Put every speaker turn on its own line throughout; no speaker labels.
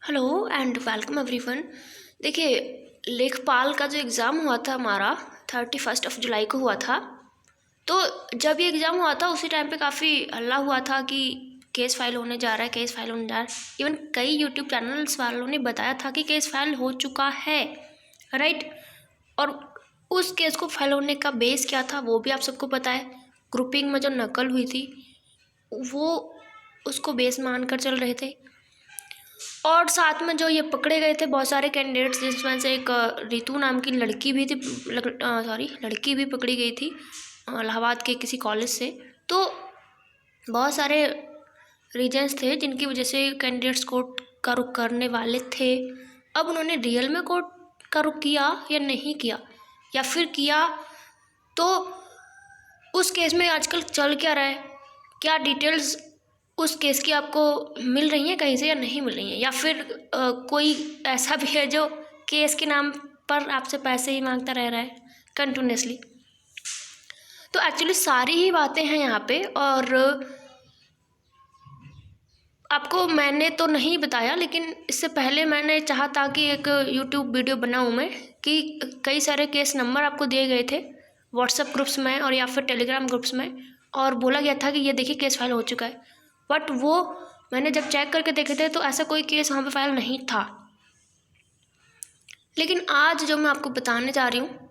Hello and welcome everyone. देखिए, लेखपाल का जो एग्ज़ाम हुआ था हमारा 31 जुलाई को हुआ था। तो जब ये एग्ज़ाम हुआ था उसी टाइम पे काफ़ी हल्ला हुआ था कि केस फाइल होने जा रहा है, केस फाइल होने जा रहा है। इवन कई यूट्यूब चैनल्स वालों ने बताया था कि केस फाइल हो चुका है, राइट। और उस केस को फाइल होने का बेस क्या था वो भी आप सबको पता है। ग्रुपिंग में जो नकल हुई थी वो उसको बेस मानकर चल रहे थे। और साथ में जो ये पकड़े गए थे बहुत सारे कैंडिडेट्स, जिसमें से एक रितु नाम की लड़की भी थी, लड़की भी पकड़ी गई थी इलाहाबाद के किसी कॉलेज से। तो बहुत सारे रीजंस थे जिनकी वजह से कैंडिडेट्स कोर्ट का रुख करने वाले थे। अब उन्होंने रियल में कोर्ट का रुख किया या नहीं किया, या फिर किया तो उस केस में आजकल चल क्या रहा है, क्या डिटेल्स उस केस की आपको मिल रही हैं कहीं से या नहीं मिल रही हैं, या फिर कोई ऐसा भी है जो केस के नाम पर आपसे पैसे ही मांगता रह रहा है कंटिन्यूसली। तो एक्चुअली सारी ही बातें हैं यहाँ पे। और आपको मैंने तो नहीं बताया, लेकिन इससे पहले मैंने चाहा था कि एक यूट्यूब वीडियो बनाऊँ मैं कि कई सारे केस नंबर आपको दिए गए थे व्हाट्सएप ग्रुप्स में और या फिर टेलीग्राम ग्रुप्स में, और बोला गया था कि ये देखिए केस फाइल हो चुका है। बट वो मैंने जब चेक करके देखे थे तो ऐसा कोई केस वहाँ पे फाइल नहीं था। लेकिन आज जो मैं आपको बताने जा रही हूँ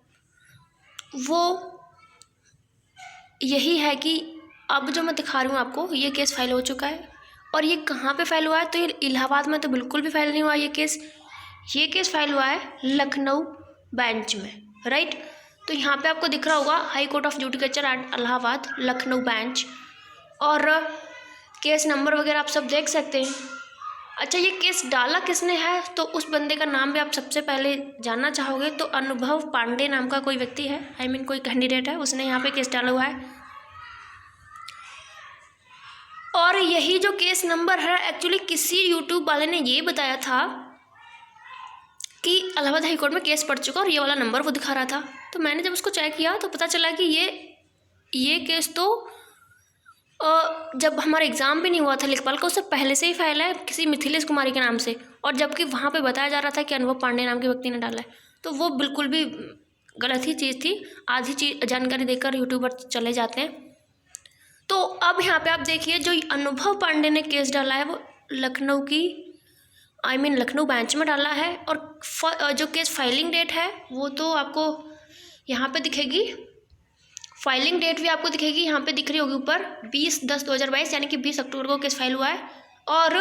वो यही है कि अब जो मैं दिखा रही हूँ आपको, ये केस फाइल हो चुका है। और ये कहाँ पे फाइल हुआ है, तो ये इलाहाबाद में तो बिल्कुल भी फाइल नहीं हुआ ये केस फाइल हुआ है लखनऊ बेंच में, राइट। तो यहाँ पे आपको दिख रहा होगा high court of judicial at Allahabad Lucknow bench, और केस नंबर वगैरह आप सब देख सकते हैं। अच्छा, ये केस डाला किसने है, तो उस बंदे का नाम भी आप सबसे पहले जानना चाहोगे तो अनुभव पांडे नाम का कोई व्यक्ति है, कोई कैंडिडेट है, उसने यहाँ पे केस डाला हुआ है। और यही जो केस नंबर है, एक्चुअली किसी यूट्यूब वाले ने ये बताया था कि इलाहाबाद हाई कोर्ट में केस पड़ चुका और ये वाला नंबर वो दिखा रहा था। तो मैंने जब उसको चेक किया तो पता चला कि ये केस तो जब हमारा एग्ज़ाम भी नहीं हुआ था लेखपाल का, उससे पहले से ही फाइल है किसी मिथिलेश कुमारी के नाम से, और जबकि वहाँ पे बताया जा रहा था कि अनुभव पांडे नाम के व्यक्ति ने डाला है। तो वो बिल्कुल भी गलत ही चीज़ थी। आधी चीज़ जानकारी देकर यूट्यूबर चले जाते हैं। तो अब यहाँ पे आप देखिए, जो अनुभव पांडे ने केस डाला है वो लखनऊ लखनऊ बेंच में डाला है। और जो केस फाइलिंग डेट है वो तो आपको यहाँ पे दिखेगी, फाइलिंग डेट भी आपको दिखेगी, यहाँ पे दिख रही होगी ऊपर 20/10/2022, यानी कि 20 अक्टूबर को केस फाइल हुआ है। और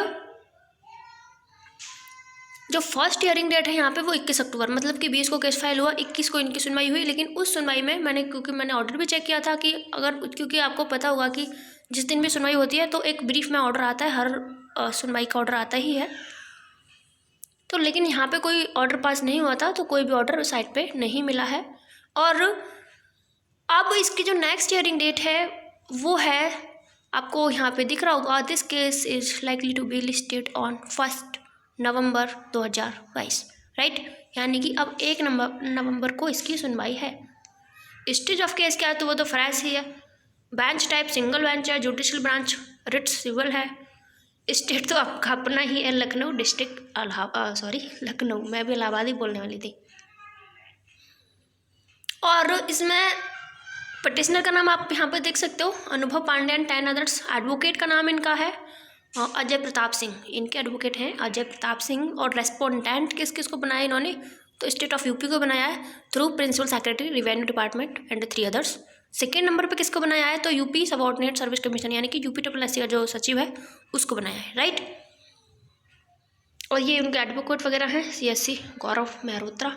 जो फर्स्ट हियरिंग डेट है यहाँ पे वो 21 अक्टूबर, मतलब कि 20 को केस फाइल हुआ, 21 को इनकी सुनवाई हुई। लेकिन उस सुनवाई में क्योंकि मैंने ऑर्डर भी चेक किया था कि क्योंकि आपको पता होगा कि जिस दिन भी सुनवाई होती है तो एक ब्रीफ में ऑर्डर आता है, हर सुनवाई का ऑर्डर आता ही है। तो लेकिन यहाँ पे कोई ऑर्डर पास नहीं हुआ था, तो कोई भी ऑर्डर साइट पे नहीं मिला है। और अब इसकी जो नेक्स्ट हियरिंग डेट है वो है, आपको यहाँ पे दिख रहा होगा, this case is likely to be listed on 1 November 2022, right. यानी कि अब 1 नवंबर को इसकी सुनवाई है। स्टेज ऑफ केस क्या है, तो वो तो फ्रेश ही है। बेंच टाइप सिंगल बेंच है, जुडिशल ब्रांच रिट सिविल है। स्टेट तो आपका अपना ही है, लखनऊ डिस्ट्रिक्ट लखनऊ। मैं भी इलाहाबाद ही बोलने वाली थी। और इसमें पटिशनर का नाम आप यहाँ पे देख सकते हो, अनुभव पांडे एंड 10 अदर्स। एडवोकेट का नाम इनका है अजय प्रताप सिंह, इनके एडवोकेट हैं अजय प्रताप सिंह। और रेस्पोंडेंट किसको बनाया इन्होंने, तो स्टेट ऑफ यूपी को बनाया है through principal secretary revenue department and 3 others. Second number पे किसको बनाया है, तो यूपी सबऑर्डिनेट सर्विस कमीशन, यानी कि UPSSC का जो सचिव है उसको बनाया है, राइट। और ये उनके एडवोकेट वगैरह हैं CSC गौरव मेहरोत्रा,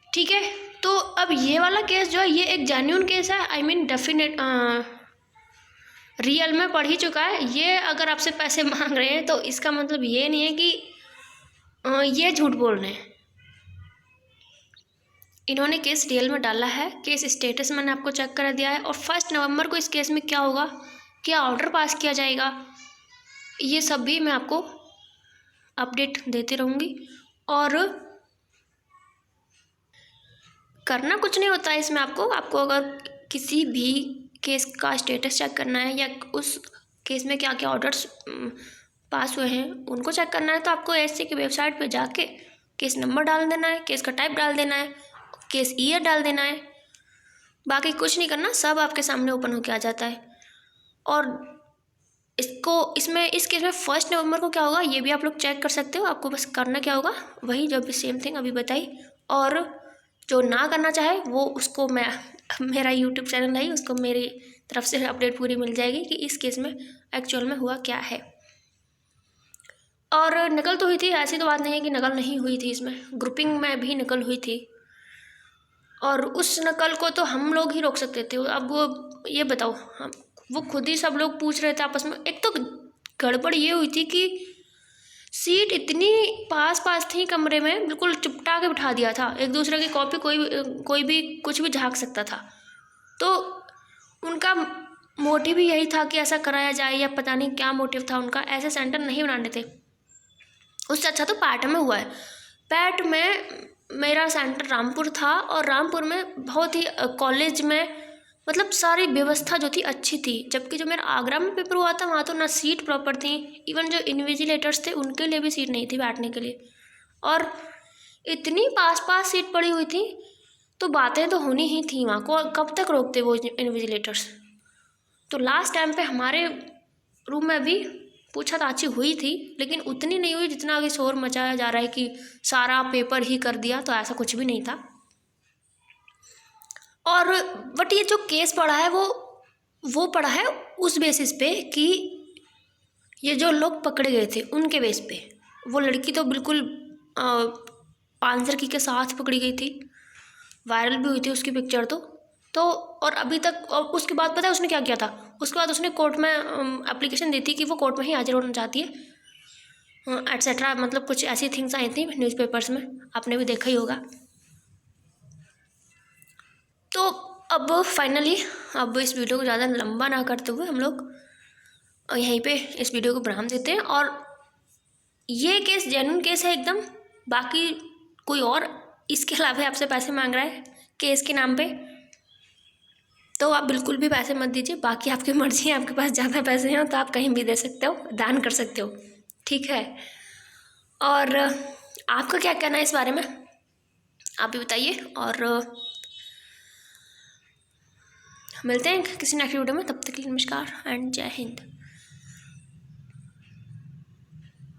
ठीक है। तो अब ये वाला केस जो है ये एक जेन्युइन केस है, डेफिनेट रियल में पढ़ ही चुका है। ये अगर आपसे पैसे मांग रहे हैं तो इसका मतलब ये नहीं है कि ये झूठ बोल रहे हैं। इन्होंने केस रियल में डाला है। केस स्टेटस मैंने आपको चेक करा दिया है। और 1 नवंबर को इस केस में क्या होगा, क्या ऑर्डर पास किया जाएगा, ये सब भी मैं आपको अपडेट देती रहूँगी। और करना कुछ नहीं होता है इसमें। आपको अगर किसी भी केस का स्टेटस चेक करना है या उस केस में क्या क्या ऑर्डर्स पास हुए हैं उनको चेक करना है तो आपको एससी की वेबसाइट पे जाके केस नंबर डाल देना है, केस का टाइप डाल देना है, केस ईयर डाल देना है, बाकी कुछ नहीं करना, सब आपके सामने ओपन होके आ जाता है। और इस केस में 1 नवंबर को क्या होगा ये भी आप लोग चेक कर सकते हो। आपको बस करना क्या होगा, वही जो भी सेम थिंग अभी बताई। और जो ना करना चाहे वो उसको मेरा यूट्यूब चैनल है, उसको मेरी तरफ से अपडेट पूरी मिल जाएगी कि इस केस में एक्चुअल में हुआ क्या है। और नकल तो हुई थी, ऐसी तो बात नहीं है कि नकल नहीं हुई थी, इसमें ग्रुपिंग में भी नकल हुई थी और उस नकल को तो हम लोग ही रोक सकते थे। अब वो ये बताओ, हम वो खुद ही सब लोग पूछ रहे थे आपस में। एक तो गड़बड़ ये हुई थी कि सीट इतनी पास पास थी कमरे में, बिल्कुल चिपटा के बिठा दिया था एक दूसरे की कॉपी, कोई भी कुछ भी झाँक सकता था। तो उनका मोटिव भी यही था कि ऐसा कराया जाए, या पता नहीं क्या मोटिव था उनका, ऐसे सेंटर नहीं बनाने थे। उससे अच्छा तो पैट में हुआ है। पैट में मेरा सेंटर रामपुर था और रामपुर में बहुत ही कॉलेज में मतलब सारी व्यवस्था जो थी अच्छी थी, जबकि जो मेरा आगरा में पेपर हुआ था वहाँ तो ना सीट प्रॉपर थी, इवन जो इन्विजिलेटर्स थे उनके लिए भी सीट नहीं थी बैठने के लिए, और इतनी पास पास सीट पड़ी हुई थी। तो बातें तो होनी ही थी वहाँ को, कब तक रोकते वो इन्विजिलेटर्स। तो लास्ट टाइम पे हमारे रूम में भी पूछताछ हुई थी, लेकिन उतनी नहीं हुई जितना अभी शोर मचाया जा रहा है कि सारा पेपर ही कर दिया, तो ऐसा कुछ भी नहीं था। और बट ये जो केस पड़ा है वो पड़ा है उस बेसिस पे कि ये जो लोग पकड़े गए थे उनके बेस पे। वो लड़की तो बिल्कुल पांजर की के साथ पकड़ी गई थी, वायरल भी हुई थी उसकी पिक्चर तो और अभी तक, और उसके बाद पता है उसने क्या किया था, उसके बाद उसने कोर्ट में एप्लीकेशन दी थी कि वो कोर्ट में ही हाजिर होना चाहती है एट्सेट्रा, मतलब कुछ ऐसी थिंग्स आई थी न्यूज़पेपर्स में, आपने भी देखा ही होगा। तो अब फाइनली अब इस वीडियो को ज़्यादा लंबा ना करते हुए हम लोग यहीं पे इस वीडियो को विराम देते हैं। और ये केस जेन्युइन केस है एकदम, बाकी कोई और इसके अलावा आपसे पैसे मांग रहा है केस के नाम पे तो आप बिल्कुल भी पैसे मत दीजिए, बाकी आपकी मर्ज़ी है, आपके पास ज़्यादा पैसे हैं तो आप कहीं भी दे सकते हो, दान कर सकते हो, ठीक है। और आपका क्या कहना है इस बारे में, आप भी बताइए। और मिलते हैं किसी नेक्स्ट वीडियो में, तब तक के लिए नमस्कार एंड जय हिंद।